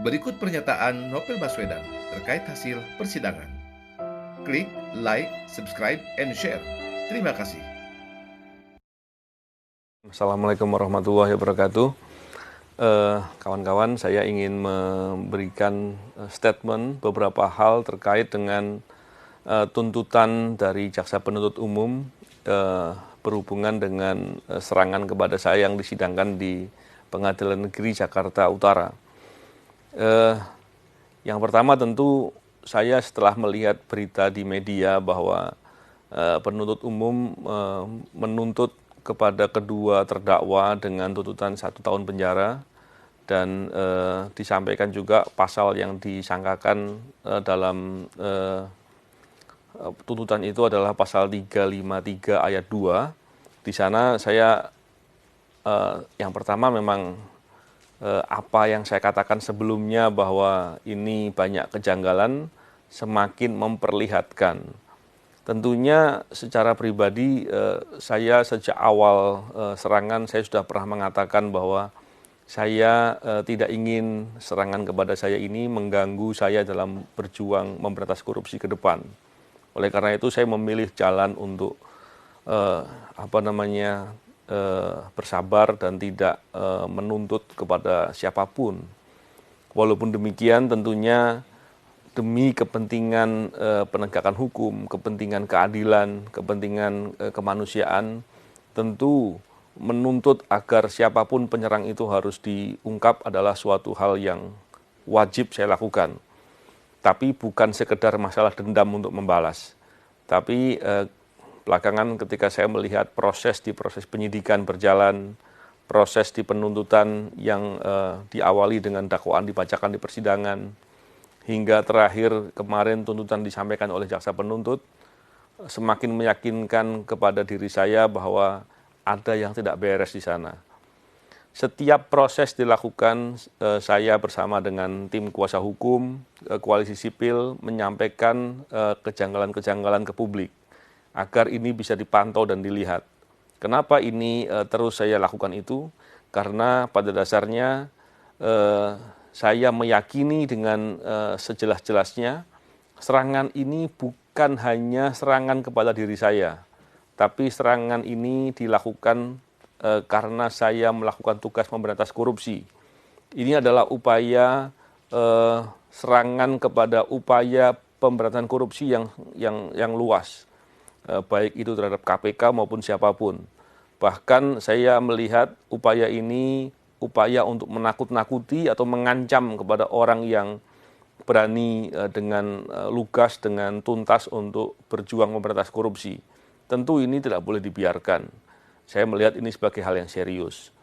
Berikut pernyataan Novel Baswedan terkait hasil persidangan. Klik, like, subscribe, and share. Terima kasih. Assalamualaikum warahmatullahi wabarakatuh. Kawan-kawan, saya ingin memberikan statement beberapa hal terkait dengan tuntutan dari jaksa penuntut umum berhubungan dengan serangan kepada saya yang disidangkan di Pengadilan Negeri Jakarta Utara. Yang pertama tentu saya setelah melihat berita di media bahwa penuntut umum menuntut kepada kedua terdakwa dengan tuntutan 1 tahun penjara dan disampaikan juga pasal yang disangkakan dalam tuntutan itu adalah pasal 353 ayat 2. Di sana saya yang pertama memang apa yang saya katakan sebelumnya bahwa ini banyak kejanggalan semakin memperlihatkan. Tentunya secara pribadi saya sejak awal serangan saya sudah pernah mengatakan bahwa saya tidak ingin serangan kepada saya ini mengganggu saya dalam berjuang memberantas korupsi ke depan. Oleh karena itu saya memilih jalan untuk bersabar dan tidak menuntut kepada siapapun. Walaupun demikian tentunya demi kepentingan penegakan hukum, kepentingan keadilan, kepentingan kemanusiaan, tentu menuntut agar siapapun penyerang itu harus diungkap adalah suatu hal yang wajib saya lakukan. Tapi bukan sekedar masalah dendam untuk membalas. Tapi belakangan ketika saya melihat proses penyidikan berjalan, proses di penuntutan yang diawali dengan dakwaan dibacakan di persidangan, hingga terakhir kemarin tuntutan disampaikan oleh jaksa penuntut, semakin meyakinkan kepada diri saya bahwa ada yang tidak beres di sana. Setiap proses dilakukan, saya bersama dengan tim kuasa hukum, koalisi sipil, menyampaikan kejanggalan-kejanggalan ke publik, agar ini bisa dipantau dan dilihat. Kenapa ini terus saya lakukan itu? Karena pada dasarnya saya meyakini dengan sejelas-jelasnya serangan ini bukan hanya serangan kepada diri saya, tapi serangan ini dilakukan karena saya melakukan tugas memberantas korupsi. Ini adalah upaya serangan kepada upaya pemberantasan korupsi yang luas, baik itu terhadap KPK maupun siapapun. Bahkan saya melihat upaya ini upaya untuk menakut-nakuti atau mengancam kepada orang yang berani dengan lugas, dengan tuntas untuk berjuang memberantas korupsi. Tentu ini tidak boleh dibiarkan. Saya melihat ini sebagai hal yang serius.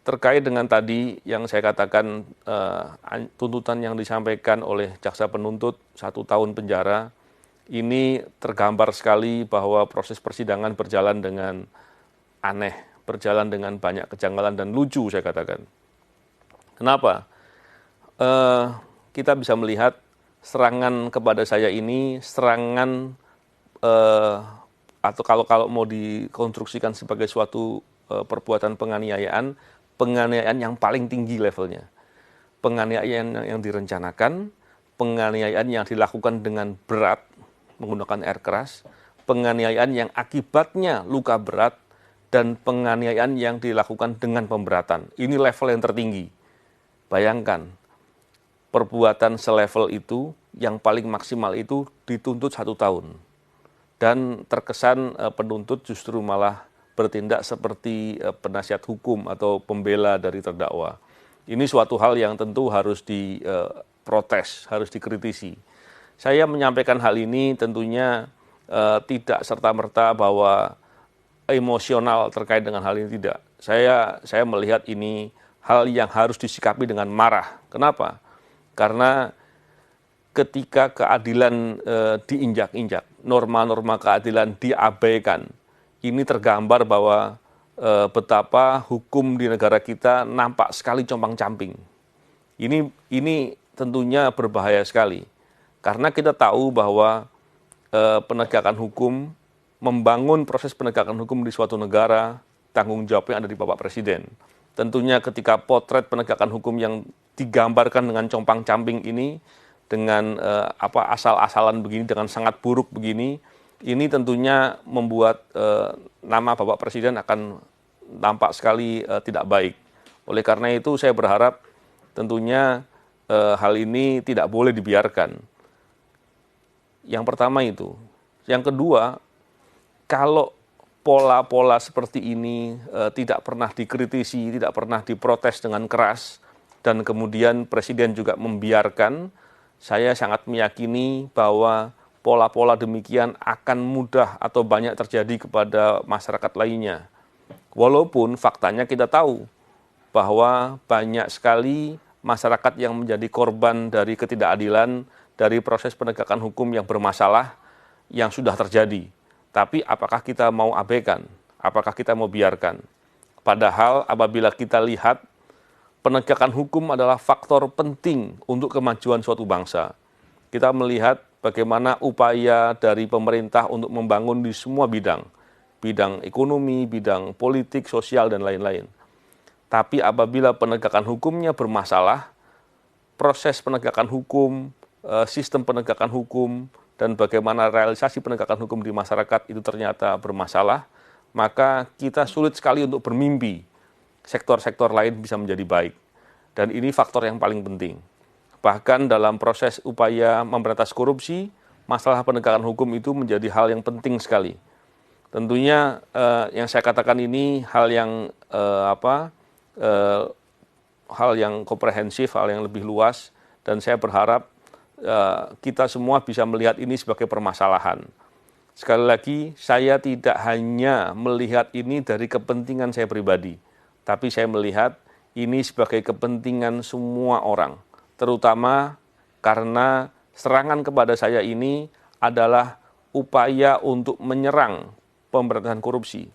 Terkait dengan tadi yang saya katakan tuntutan yang disampaikan oleh jaksa penuntut 1 tahun penjara, ini tergambar sekali bahwa proses persidangan berjalan dengan aneh, berjalan dengan banyak kejanggalan dan lucu saya katakan. Kenapa? Kita bisa melihat serangan kepada saya ini serangan atau kalau mau dikonstruksikan sebagai suatu perbuatan penganiayaan yang paling tinggi levelnya. Penganiayaan yang direncanakan, penganiayaan yang dilakukan dengan berat menggunakan air keras, penganiayaan yang akibatnya luka berat, dan penganiayaan yang dilakukan dengan pemberatan. Ini level yang tertinggi. Bayangkan, perbuatan selevel itu, yang paling maksimal itu dituntut 1 tahun. Dan terkesan penuntut justru malah bertindak seperti penasihat hukum atau pembela dari terdakwa. Ini suatu hal yang tentu harus diprotes, harus dikritisi. Saya menyampaikan hal ini tentunya tidak serta-merta bahwa emosional terkait dengan hal ini, tidak. Saya melihat ini hal yang harus disikapi dengan marah. Kenapa? Karena ketika keadilan diinjak-injak, norma-norma keadilan diabaikan, ini tergambar bahwa betapa hukum di negara kita nampak sekali compang-camping. Ini tentunya berbahaya sekali. Karena kita tahu bahwa penegakan hukum, membangun proses penegakan hukum di suatu negara, tanggung jawabnya ada di Bapak Presiden. Tentunya ketika potret penegakan hukum yang digambarkan dengan compang-camping ini, dengan asal-asalan begini, dengan sangat buruk begini, ini tentunya membuat nama Bapak Presiden akan nampak sekali tidak baik. Oleh karena itu saya berharap tentunya hal ini tidak boleh dibiarkan. Yang pertama itu. Yang kedua, kalau pola-pola seperti ini tidak pernah dikritisi, tidak pernah diprotes dengan keras, dan kemudian Presiden juga membiarkan, saya sangat meyakini bahwa pola-pola demikian akan mudah atau banyak terjadi kepada masyarakat lainnya. Walaupun faktanya kita tahu bahwa banyak sekali masyarakat yang menjadi korban dari ketidakadilan, dari proses penegakan hukum yang bermasalah yang sudah terjadi. Tapi apakah kita mau abaikan? Apakah kita mau biarkan? Padahal apabila kita lihat penegakan hukum adalah faktor penting untuk kemajuan suatu bangsa. Kita melihat bagaimana upaya dari pemerintah untuk membangun di semua bidang. Bidang ekonomi, bidang politik, sosial, dan lain-lain. Tapi apabila penegakan hukumnya bermasalah, proses penegakan hukum, sistem penegakan hukum, dan bagaimana realisasi penegakan hukum di masyarakat itu ternyata bermasalah, maka kita sulit sekali untuk bermimpi sektor-sektor lain bisa menjadi baik. Dan ini faktor yang paling penting. Bahkan dalam proses upaya memberantas korupsi, masalah penegakan hukum itu menjadi hal yang penting sekali. Tentunya yang saya katakan ini hal yang hal yang komprehensif, hal yang lebih luas, dan saya berharap kita semua bisa melihat ini sebagai permasalahan. Sekali lagi, saya tidak hanya melihat ini dari kepentingan saya pribadi, tapi saya melihat ini sebagai kepentingan semua orang, terutama karena serangan kepada saya ini adalah upaya untuk menyerang pemberantasan korupsi.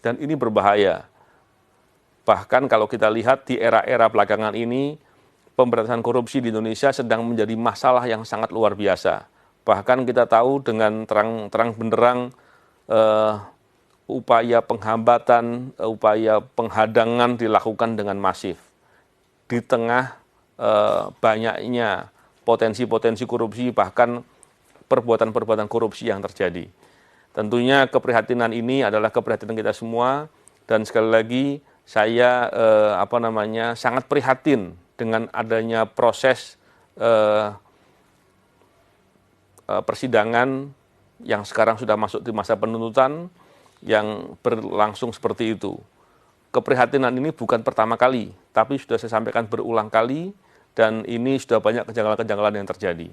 Dan ini berbahaya. Bahkan kalau kita lihat di era-era belakangan ini, pemberantasan korupsi di Indonesia sedang menjadi masalah yang sangat luar biasa. Bahkan kita tahu dengan terang benderang upaya penghambatan, upaya penghadangan dilakukan dengan masif. Di tengah banyaknya potensi-potensi korupsi, bahkan perbuatan-perbuatan korupsi yang terjadi. Tentunya keprihatinan ini adalah keprihatinan kita semua, dan sekali lagi saya sangat prihatin dengan adanya proses persidangan yang sekarang sudah masuk di masa penuntutan yang berlangsung seperti itu. Keprihatinan ini bukan pertama kali, tapi sudah saya sampaikan berulang kali, dan ini sudah banyak kejanggalan-kejanggalan yang terjadi.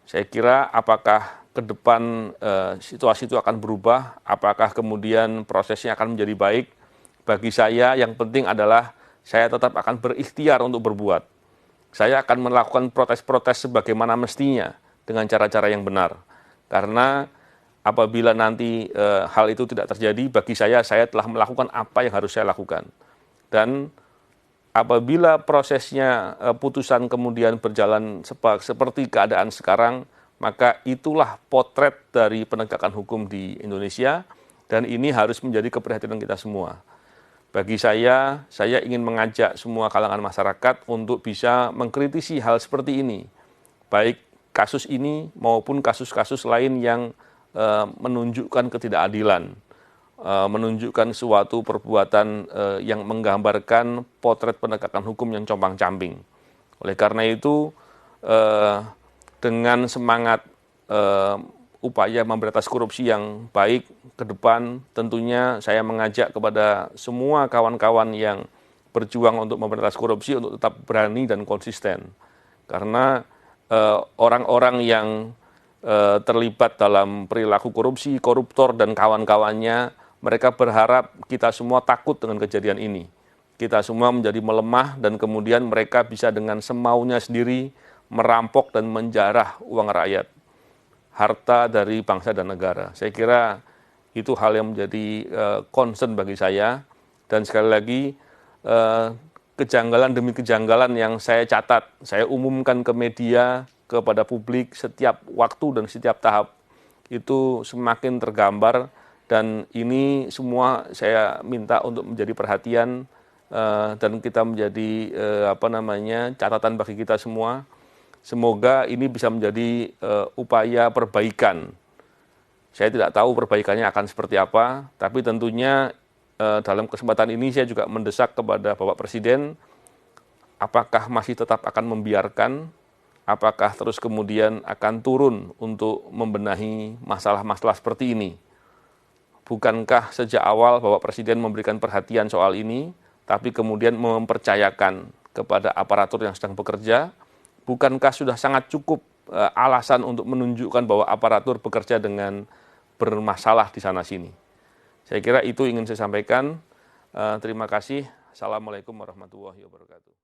Saya kira apakah ke depan situasi itu akan berubah, apakah kemudian prosesnya akan menjadi baik, bagi saya yang penting adalah saya tetap akan berikhtiar untuk berbuat. Saya akan melakukan protes-protes sebagaimana mestinya dengan cara-cara yang benar. Karena apabila nanti hal itu tidak terjadi, bagi saya telah melakukan apa yang harus saya lakukan. Dan apabila prosesnya putusan kemudian berjalan seperti keadaan sekarang, maka itulah potret dari penegakan hukum di Indonesia, dan ini harus menjadi keprihatinan kita semua. Bagi saya ingin mengajak semua kalangan masyarakat untuk bisa mengkritisi hal seperti ini, baik kasus ini maupun kasus-kasus lain yang menunjukkan ketidakadilan, menunjukkan suatu perbuatan yang menggambarkan potret penegakan hukum yang compang-camping. Oleh karena itu, dengan semangat upaya memberantas korupsi yang baik ke depan, tentunya saya mengajak kepada semua kawan-kawan yang berjuang untuk memberantas korupsi untuk tetap berani dan konsisten. Karena orang-orang yang terlibat dalam perilaku korupsi, koruptor dan kawan-kawannya, mereka berharap kita semua takut dengan kejadian ini. Kita semua menjadi melemah dan kemudian mereka bisa dengan semaunya sendiri merampok dan menjarah uang rakyat, harta dari bangsa dan negara. Saya kira itu hal yang menjadi concern bagi saya, dan sekali lagi kejanggalan demi kejanggalan yang saya catat, saya umumkan ke media, kepada publik setiap waktu dan setiap tahap, itu semakin tergambar, dan ini semua saya minta untuk menjadi perhatian dan kita menjadi catatan bagi kita semua. Semoga ini bisa menjadi upaya perbaikan. Saya tidak tahu perbaikannya akan seperti apa, tapi tentunya dalam kesempatan ini saya juga mendesak kepada Bapak Presiden, apakah masih tetap akan membiarkan, apakah terus kemudian akan turun untuk membenahi masalah-masalah seperti ini. Bukankah sejak awal Bapak Presiden memberikan perhatian soal ini, tapi kemudian mempercayakan kepada aparatur yang sedang bekerja? Bukankah sudah sangat cukup alasan untuk menunjukkan bahwa aparatur bekerja dengan bermasalah di sana-sini? Saya kira itu ingin saya sampaikan. Terima kasih. Assalamualaikum warahmatullahi wabarakatuh.